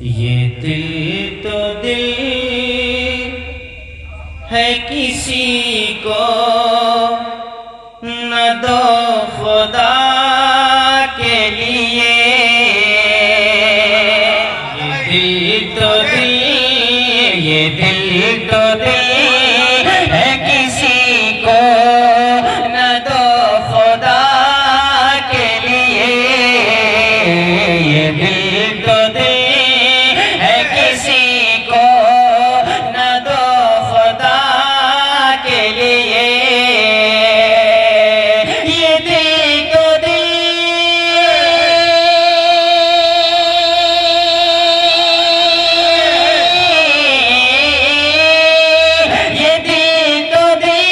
ये दिल तो दिल है किसी को न दो खुदा के लिए। ये दिल तो दिल, ये दिल तो दिल है किसी को न दो खुदा के लिए। ये दिल तो दिल है किसी को न दो खुदा के लिए। ये दिल तो दिल, ये दिल तो दिल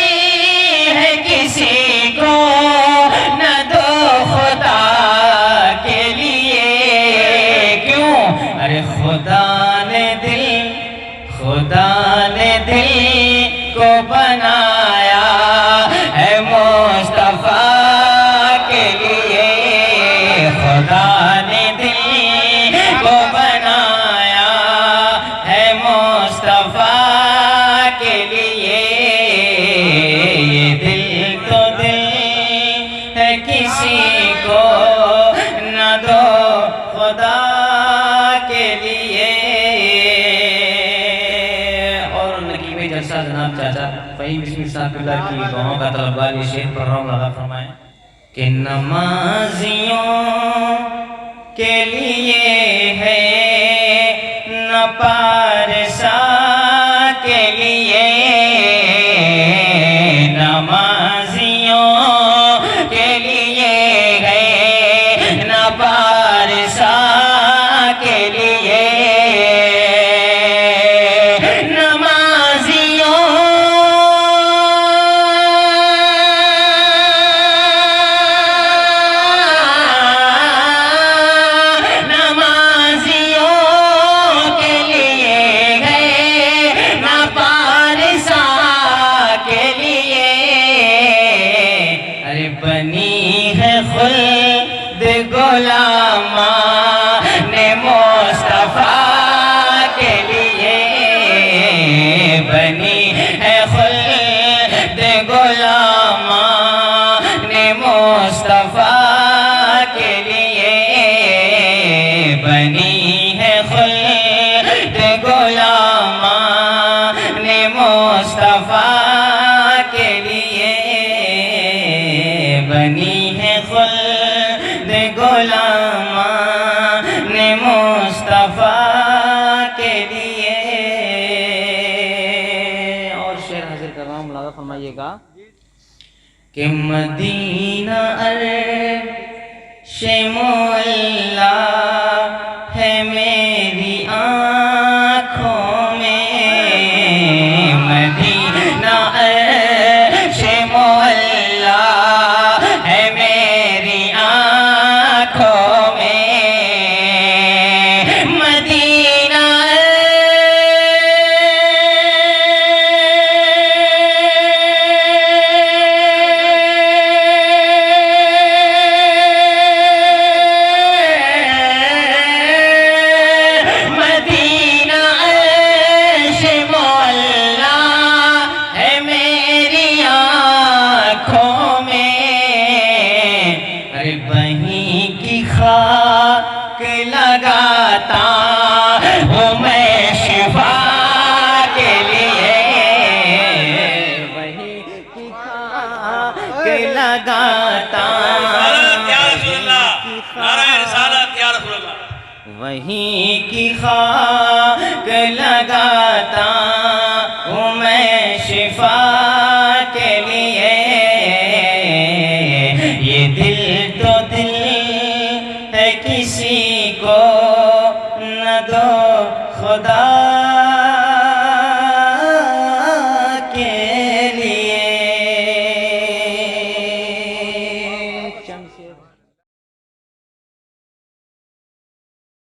है किसी को न दो खुदा के लिए। क्यों? अरे खुदा ने दिल को बनाया है मुस्तफा के लिए। खुदा ने दिल को बनाया है मुस्तफा के लिए। ये दिल तो दिल है किसी को न दो खुदा के लिए। और नकीब जलसा जनाब चाचा फ़हीम बिस्मिल साहब की दुआओं का तलबगार ये शेर पढ़ रहा हूँ, लगा फरमाएं कि नमाजियों के लिए है न पारसा के लिए। नमाजियों के लिए है न पारसा के लिए। बनी है खुल्द गुलामा ने मुस्तफा के लिए। बनी है खुल्द गुलामा ने मुस्तफा के लिए। बनी है खुल्द गुलामा ने मुस्तफा के लिए। बनी है खुल्द गुलामा ने मुस्तफा के लिए। और शेर हाजिर कर रहा हूँ, मुलाज़ा फरमाइएगा कि मदीना अर्श मौला है मेरी आँखों में। मदीना अर्श मौला है मेरी आँखों में। मदीना वहीं की खाक लगाता हूँ मैं शिफा के लिए। वहीं की खाक लगाता, वहीं की खाक लगाता हूँ मैं शिफा के लिए। ये दिल तो दिल है किसी को न दो खुदा के लिए।